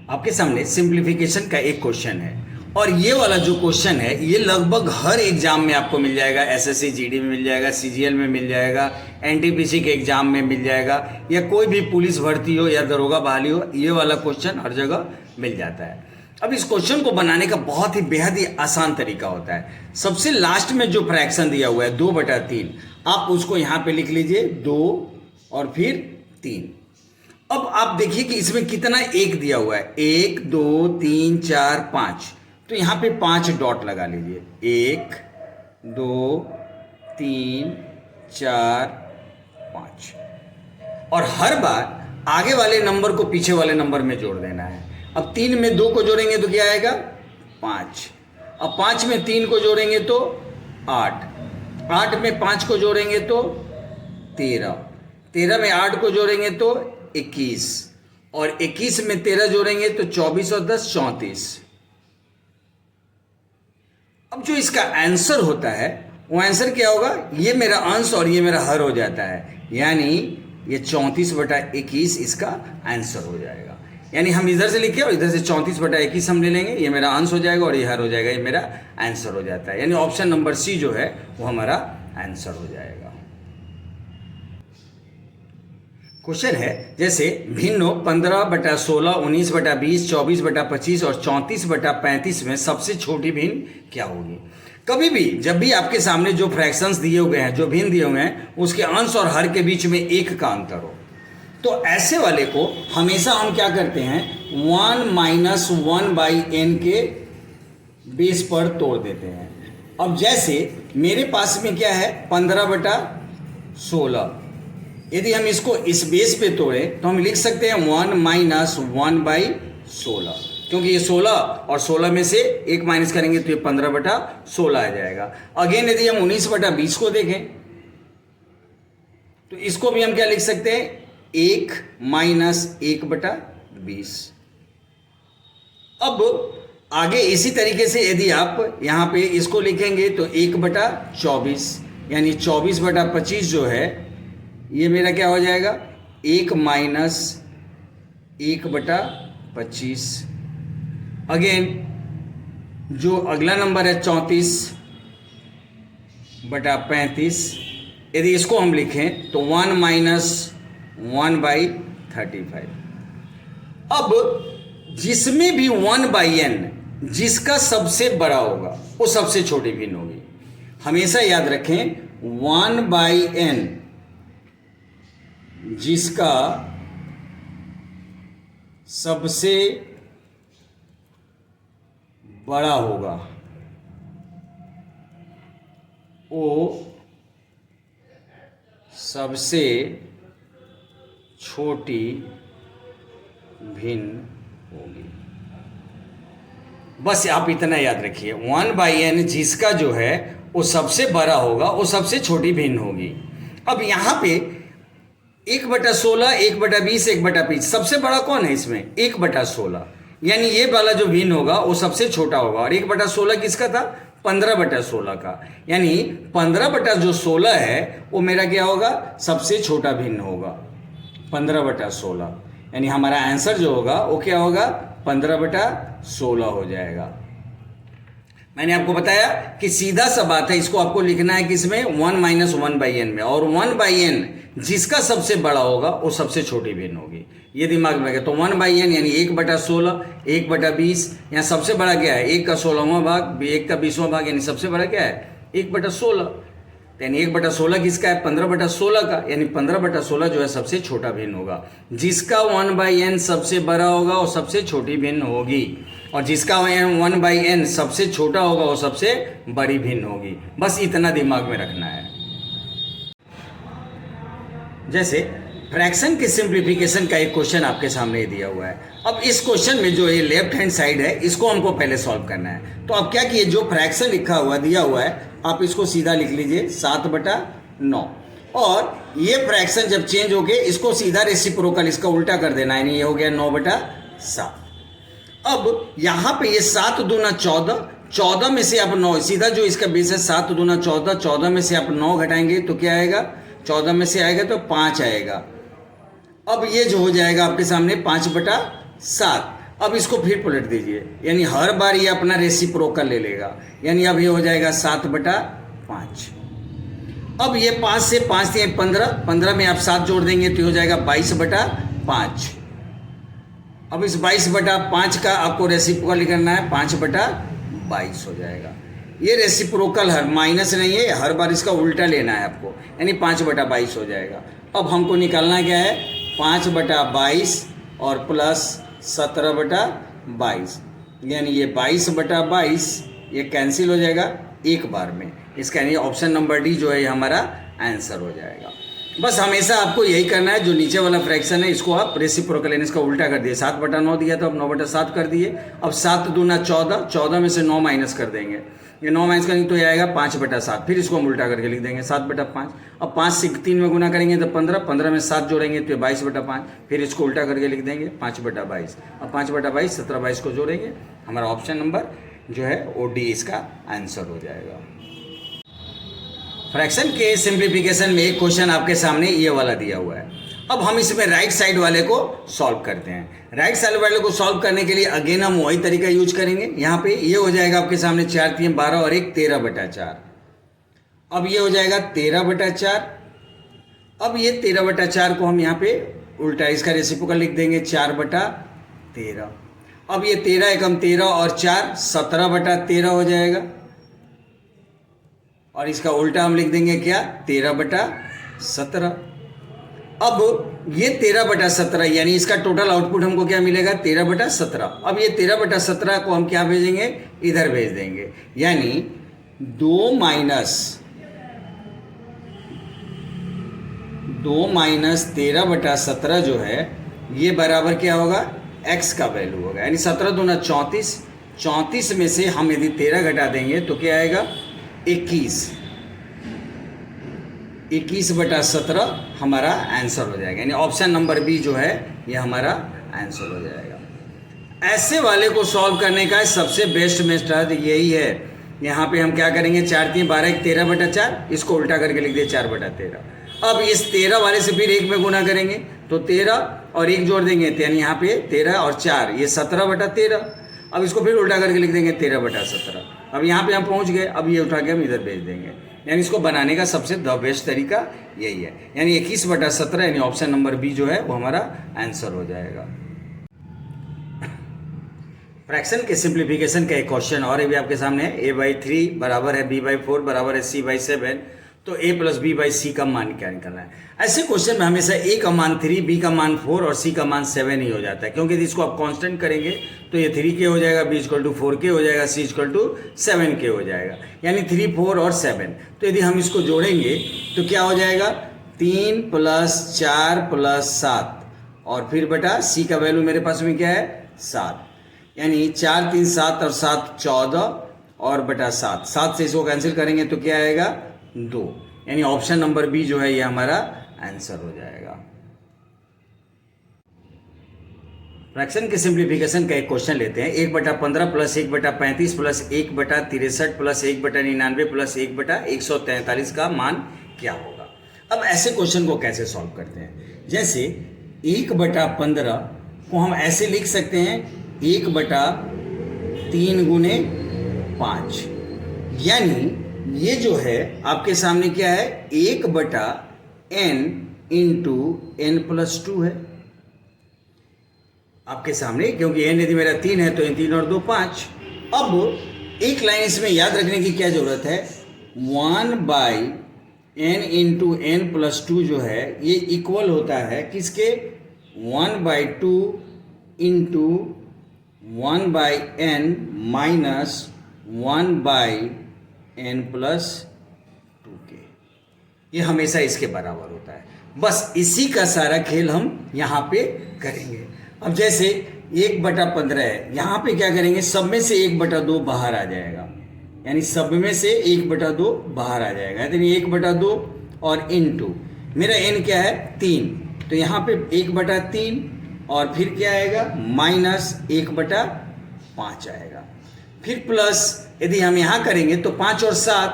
आपके सामने सिंप्लीफिकेशन का एक क्वेश्चन है और ये वाला जो क्वेश्चन है ये लगभग हर एग्जाम में आपको मिल जाएगा। एसएससी जीडी में मिल जाएगा, सीजीएल में मिल जाएगा, एनटीपीसी के एग्जाम में मिल जाएगा, या कोई भी पुलिस भर्ती हो या दरोगा बहाली हो, ये वाला क्वेश्चन हर जगह मिल जाता है। अब इस क्वेश्चन को बनाने का बहुत ही बेहद ही आसान तरीका होता है। सबसे लास्ट में जो फ्रैक्शन दिया हुआ है 2/3, आप उसको यहाँ पे लिख लीजिए 2 और फिर 3। अब आप देखिए कि इसमें कितना एक दिया हुआ है, 1 2 3 4 5, तो यहाँ पे 5 डॉट लगा लीजिए, 1 2 3 4 5, और हर बार आगे वाले नंबर को पीछे वाले नंबर में जोड़ देना है। अब 3 में 2 को जोड़ेंगे तो क्या आएगा 5, अब 5 में 3 को जोड़ेंगे तो 8, 8 में 5 को जोड़ेंगे तो 13, 13 में 8 को जोड़ेंगे तो 21, और 21 में 13 जोड़ेंगे तो 24 और 10 34। अब जो इसका आंसर होता है वो आंसर क्या होगा, ये मेरा अंश और ये मेरा हर हो जाता है, यानी ये 34/21 इसका आंसर हो जाएगा। यानी हम इधर से लिखे और इधर से 34/21 हम ले लेंगे, ये मेरा अंश हो जाएगा और ये हर हो जाएगा, ये मेरा आंसर हो जाता है। यानी ऑप्शन नंबर सी जो है वो हमारा आंसर हो जाएगा। क्वेश्चन है जैसे भिन्नो 15/16, 19/20, 24/25 और 34/35 में सबसे छोटी भिन्न क्या होगी। कभी भी जब भी आपके सामने जो फ्रैक्शंस दिए हुए हैं, जो भिन्न दिए हुए हैं, उसके अंश और हर के बीच में 1 का अंतर हो, तो ऐसे वाले को हमेशा हम क्या करते हैं 1 - 1/n के बेस पर तोड़ देते हैं। अब जैसे मेरे पास में क्या है 15/16, यदि हम इसको इस बेस पे तोड़े तो हम लिख सकते हैं 1 - 1/16, क्योंकि ये 16 और 16 में से 1 माइनस करेंगे तो ये 15/16 आ जाएगा। अगेन यदि हम 19/20 को देखें तो इसको भी हम क्या लिख सकते हैं 1 - 1/20। अब आगे इसी तरीके से यदि आप यहाँ पे इसको लिखेंगे तो 1/24, यानी 24/25 जो है ये मेरा क्या हो जाएगा 1 - 1/25। अगेन जो अगला नंबर है 34/35, यदि इसको हम लिखें तो 1 - 1/35। अब जिसमें भी 1/n जिसका सबसे बड़ा होगा वो सबसे छोटी भिन्न होगी। हमेशा याद रखें 1/n जिसका सबसे बड़ा होगा वो सबसे छोटी भिन्न होगी। बस आप इतना याद रखिए 1/n जिसका जो है वो सबसे बड़ा होगा वो सबसे छोटी भिन्न होगी। अब यहाँ पे 1/16, 1/20, 1/20, सबसे बड़ा कौन है इसमें 1/16, यानी ये वाला जो भिन्न होगा वो सबसे छोटा होगा। और 1/16 किसका था 15/16 का, यानी 15/16 है वो मेरा क्या होगा सबसे छोटा भिन्न होगा 15/16, यानी हमारा आंसर जो होगा वो क्या होगा 15/16 हो जाएगा। मैंने आपको बताया कि सीधा सा बात है, इसको आपको लिखना है किसमें 1 - 1/n में, और 1/n जिसका सबसे बड़ा होगा वो सबसे छोटी भिन्न होगी। ये दिमाग में रखे। तो 1/n यानी 1/16, 1/20, यहाँ सबसे बड़ा क्या है 1 का 16वां भाग, 1 का 20वां भाग, यानी सबसे बड़ा क्या है 1/16, यानी 1/16 किसका है 15/16 का, यानी 15/16 जो है सबसे छोटा भिन्न होगा। जिसका 1/n सबसे बड़ा होगा वो सबसे छोटी भिन्न होगी, और जिसका 1/n सबसे छोटा होगा वो सबसे बड़ी भिन्न होगी। बस इतना दिमाग में रखना है। जैसे फ्रैक्शन के सिंप्लीफिकेशन का एक क्वेश्चन आपके सामने दिया हुआ है। अब इस क्वेश्चन में जो ये लेफ्ट हैंड साइड है इसको हमको पहले सॉल्व करना है। तो अब क्या किए जो फ्रैक्शन लिखा हुआ दिया हुआ है आप इसको सीधा लिख लीजिए 7/9, और ये फ्रैक्शन जब चेंज हो गए इसको सीधा रेसिप्रोकल इसका उल्टा कर देना, यानी ये हो गया 9/7। अब यहाँ पे ये 7 दूना 14, 14 में से आप 9, सीधा जो इसका बेस है 7 दूना 14, 14 में से आप 9 घटाएंगे तो क्या आएगा 14 में से आएगा तो 5 आएगा। अब ये जो हो जाएगा आपके सामने 5/7। अब इसको फिर पलट दीजिए, यानी हर बार ये अपना रेसिप्रोकल ले लेगा, यानी अब ये हो जाएगा 7/5। अब ये 5 से 5 दिए 15, 15 में आप 7 जोड़ देंगे तो हो जाएगा 22/5। अब इस 22/5 का आपको रेसिप्रोकल करना है, 5/22 हो जाएगा। ये रेसिप्रोकल हर माइनस नहीं है, हर बार इसका उल्टा लेना है आपको, यानी 5/22 हो जाएगा। अब हमको निकालना क्या है, 5/22 और प्लस 17/22, यानी ये 22/22 ये कैंसिल हो जाएगा एक बार में। इसका यानी ऑप्शन नंबर डी जो है ये हमारा आंसर हो जाएगा। बस हमेशा आपको यही करना है, जो नीचे वाला फ्रैक्शन है इसको आप रेसिप्रोकल यानी इसका उल्टा कर दिए। 7/9 दिया तो अब 9/7 कर दिए। अब 7 दूना 14, 14 में से 9 माइनस कर देंगे, ये 9 माइनस करेंगे तो ये आएगा 5/7। फिर इसको हम उल्टा करके लिख देंगे 7/5। अब 5 से 3 में गुना करेंगे तो 15, 15 में 7 जोड़ेंगे तो 22/5। फिर इसको उल्टा करके लिख देंगे 5/22। अब 5/22 17/22 को जोड़ेंगे, हमारा ऑप्शन नंबर जो है वो डी इसका आंसर हो जाएगा। फ्रैक्शन के सिंप्लीफिकेशन में एक क्वेश्चन आपके सामने ये वाला दिया हुआ है। अब हम इसमें राइट साइड वाले को सॉल्व करते हैं। राइट साइड वाले को सॉल्व करने के लिए अगेन हम वही तरीका यूज करेंगे। यहाँ पे ये हो जाएगा आपके सामने 4 3 12 और 1 13/4। अब ये हो जाएगा 13/4। अब ये 13/4 को हम यहाँ पे उल्टा इसका रेसिप्रोकल लिख देंगे 4/13। अब ये 13 एकम 13 और 4 17/13 हो जाएगा, और इसका उल्टा हम लिख देंगे क्या, 13/17। अब ये 13/17 यानी इसका टोटल आउटपुट हमको क्या मिलेगा, 13/17। अब ये 13/17 को हम क्या भेजेंगे, इधर भेज देंगे, यानी 2 माइनस 13/17 जो है ये बराबर क्या होगा, x का वैल्यू होगा, यानी 17 दूना 34, 34 में से हम यदि 13 घटा देंगे तो क्या आएगा 21, 21/17 हमारा आंसर हो जाएगा, यानी ऑप्शन नंबर बी जो है ये हमारा आंसर हो जाएगा। ऐसे वाले को सॉल्व करने का सबसे बेस्ट मेथड यही है। यहाँ पे हम क्या करेंगे, 4 3 12 1 13/4, इसको उल्टा करके लिख दिए 4/13। अब इस 13 वाले से फिर 1 में गुना करेंगे तो 13 और 1 जोड़ देंगे, यानी यहाँ पे 13 और 4 ये 17/13। अब इसको फिर उल्टा करके लिख देंगे 13/17। अब यहाँ पे हम पहुँच गए, अब ये उठा के हम इधर भेज देंगे, यानी इसको बनाने का सबसे द बेस्ट तरीका यही है, यानी 21/17 यानी ऑप्शन नंबर बी जो है वो हमारा आंसर हो जाएगा। फ्रैक्शन के सिंप्लीफिकेशन का एक क्वेश्चन और भी आपके सामने है। a/3 बराबर है b/4 बराबर है c/7, तो a + b/c का मान क्या निकालना है। ऐसे क्वेश्चन में हमेशा a का मान 3, b का मान 4 और c का मान 7 ही हो जाता है, क्योंकि यदि इसको आप कांस्टेंट करेंगे तो ये 3k हो जाएगा, b = 4k हो जाएगा, c = 7k हो जाएगा, यानी 3 4 और 7। तो यदि हम इसको जोड़ेंगे तो क्या हो जाएगा, 3 + 4 + 7 और फिर बटा c का वैल्यू मेरे पास में क्या है 7, यानी 4 3 7 और 7 14 और बटा 7, 7 से इसको कैंसिल करेंगे तो क्या आएगा 2, यानी ऑप्शन नंबर बी जो है ये हमारा आंसर हो जाएगा। फ्रैक्शन के सिंप्लीफिकेशन का एक क्वेश्चन लेते हैं। 1/15 + 1/35 + 1/63 + 1/99 + 1/143 का मान क्या होगा। अब ऐसे क्वेश्चन को कैसे सॉल्व करते हैं, जैसे 1/15 को हम ऐसे लिख सकते हैं 1/3 × 5, यानी ये जो है आपके सामने क्या है 1/n × n + 2 है आपके सामने, क्योंकि n यदि मेरा 3 है तो 3 और 2 5। अब एक लाइन इसमें याद रखने की क्या जरूरत है, 1/n × n + 2 जो है ये इक्वल होता है किसके, 1/2 × 1/n - 1/n + 2k, ये हमेशा इसके बराबर होता है। बस इसी का सारा खेल हम यहाँ पे करेंगे। अब जैसे 1/15 है, यहाँ पे क्या करेंगे, सब में से 1/2 बाहर आ जाएगा, यानी सब में से 1/2 बाहर आ जाएगा, यानी 1/2 और इनटू मेरा n क्या है 3, तो यहाँ पे 1/3 और फिर क्या आएगा -1/5 आएगा, फिर प्लस यदि हम यहाँ करेंगे तो 5 और 7,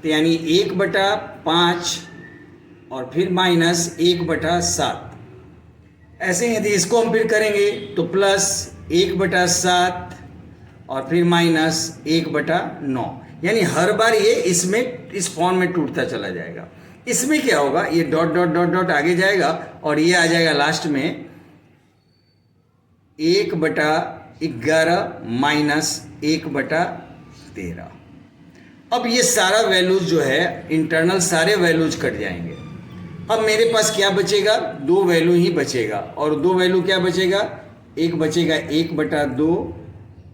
तो यानी 1/5 और फिर -1/7। ऐसे यदि इसको हम फिर करेंगे तो +1/5 1/7 और फिर -1/9, यानी हर बार ये इसमें इस फॉर्म में टूटता चला जाएगा। इसमें क्या होगा, ये डॉट डॉट डॉट डॉट आगे जाएगा और ये आ जाएगा लास्ट में 1/11 - 1/13। अब ये सारा वैल्यूज जो है इंटरनल सारे वैल्यूज कट जाएंगे। अब मेरे पास क्या बचेगा, 2 वैल्यू ही बचेगा, और 2 वैल्यू क्या बचेगा, एक बचेगा 1/2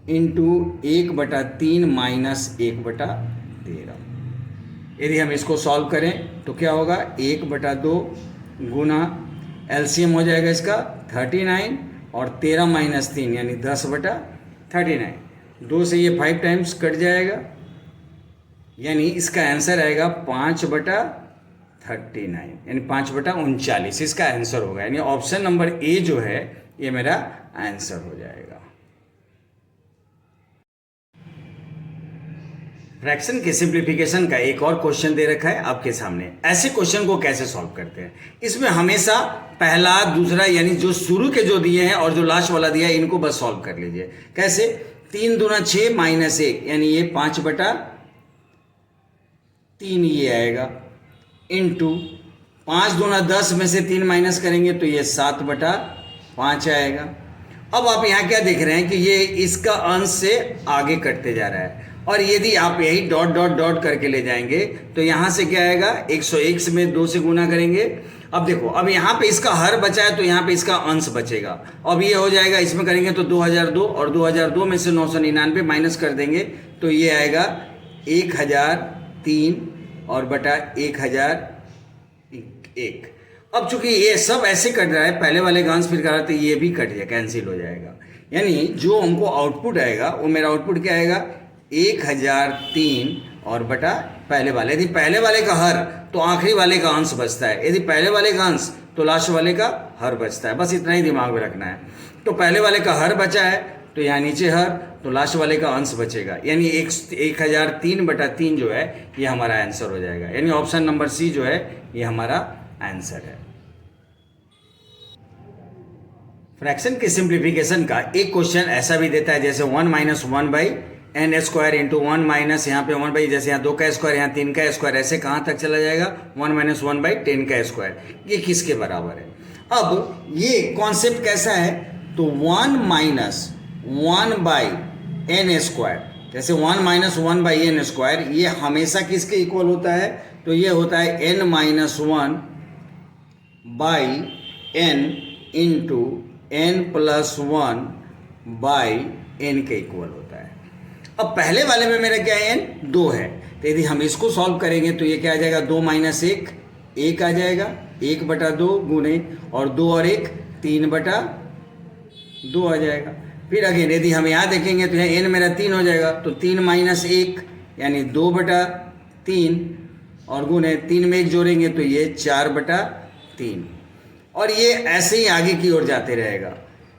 इंटू 1/3 माइनस 1/13। यदि हम इसको सॉल्व करें तो क्या होगा, 1/2 गुना एलसीएम हो जाएगा इसका 39 और 13 - 3 यानी 10/39। 2 से ये 5 टाइम्स कट जाएगा, यानी इसका आंसर आएगा 5/39 यानी 5/39 इसका आंसर होगा। यानी ऑप्शन नंबर ए जो है ये मेरा आंसर हो जाएगा। फ्रैक्शन के सिंप्लीफिकेशन का एक और क्वेश्चन दे रखा है आपके सामने। ऐसे क्वेश्चन को कैसे सॉल्व करते हैं, इसमें हमेशा पहला दूसरा यानी जो शुरू के जो दिए हैं और जो लास्ट वाला दिया है इनको बस सॉल्व कर लीजिए। कैसे, 3 दूना 6 माइनस 1 यानी ये 5/3 ये आएगा, इंटू 5 दूना 10 में से 3 माइनस करेंगे तो ये 7/5 आएगा। अब आप यहाँ क्या देख रहे हैं कि ये इसका अंश से आगे कटते जा रहा है, और यदि आप यही डॉट डॉट डॉट करके ले जाएंगे तो यहाँ से क्या आएगा, 101 में 2 से गुना करेंगे। अब देखो, अब यहाँ पे इसका हर बचा है तो यहाँ पे इसका अंश बचेगा। अब ये हो जाएगा, इसमें करेंगे तो 2002 और 2002 में से 999 माइनस कर देंगे तो ये आएगा 1003 और बटा 1001। अब चूंकि ये सब ऐसे कट रहा है, पहले वाले का अंश फिर कर रहा है तो ये भी कट जाए, कैंसिल हो जाएगा। यानी जो हमको आउटपुट आएगा वो मेरा आउटपुट क्या आएगा, 1003 और बटा पहले वाले। यदि पहले वाले का हर तो आखिरी वाले का अंश बचता है, यदि पहले वाले का अंश तो लास्ट वाले का हर बचता है। बस इतना ही दिमाग में रखना है। तो पहले वाले का हर बचा है तो यहाँ नीचे हर, तो लास्ट वाले का अंश बचेगा, यानी 1003/3 जो है ये हमारा आंसर हो जाएगा। यानी ऑप्शन नंबर सी जो है ये हमारा आंसर है। फ्रैक्शन के सिंप्लीफिकेशन का एक क्वेश्चन ऐसा भी देता है जैसे 1 - 1/n² इंटू 1 माइनस यहाँ पे 1 जैसे यहाँ 2 का स्क्वायर, यहाँ 3 का स्क्वायर, ऐसे कहाँ तक चला जाएगा, 1 - 1/10 का स्क्वायर। ये किसके बराबर है। अब ये कॉन्सेप्ट कैसा है, तो 1 - 1/n², जैसे 1 - 1/n² ये हमेशा किसके इक्वल होता है, तो ये होता है n - 1/n इंटू n+1/n के इक्वल होता है। अब पहले वाले में मेरा क्या है, n 2 है, तो यदि हम इसको सॉल्व करेंगे तो ये क्या आ जाएगा, 2 - 1 आ जाएगा, 1/2 गुने और 2 और 1 3/2 आ जाएगा। फिर अगेन यदि हम यहाँ देखेंगे तो यहाँ n मेरा 3 हो जाएगा, तो 3 - 1 यानी 2/3 और गुने 3 में 1 जोड़ेंगे तो ये 4/3, और ये ऐसे ही आगे की ओर जाते रहेगा।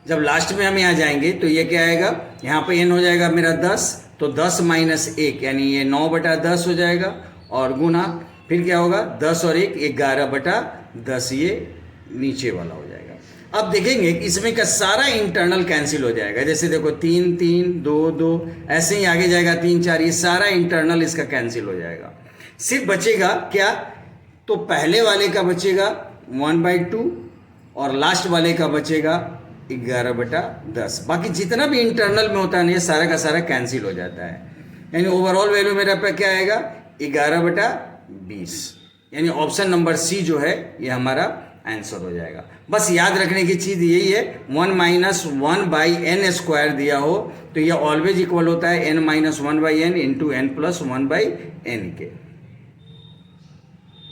जब लास्ट में हम यहाँ जाएंगे तो ये क्या आएगा, यहाँ पे n हो जाएगा मेरा 10, तो 10 - 1 यानी ये 9/10 हो जाएगा, और गुना फिर क्या होगा 10 और 1 11/10, ये नीचे वाला हो जाएगा। अब देखेंगे कि इसमें का सारा इंटरनल कैंसिल हो जाएगा। जैसे देखो 3 3 2 2 ऐसे ही आगे जाएगा, 3 4, ये सारा इंटरनल इसका कैंसिल हो जाएगा। सिर्फ बचेगा क्या, तो पहले वाले का बचेगा 1/2 और लास्ट वाले का बचेगा 11/10। बाकी जितना भी इंटरनल में होता है ना ये सारा का सारा कैंसिल हो जाता है। यानी ओवरऑल वैल्यू मेरा पे क्या आएगा, 11/20। यानी ऑप्शन नंबर सी जो है ये हमारा आंसर हो जाएगा। बस याद रखने की चीज़ यही है, 1 - 1/n² दिया हो तो ये ऑलवेज इक्वल होता है n - 1/n इंटू n+1/n के।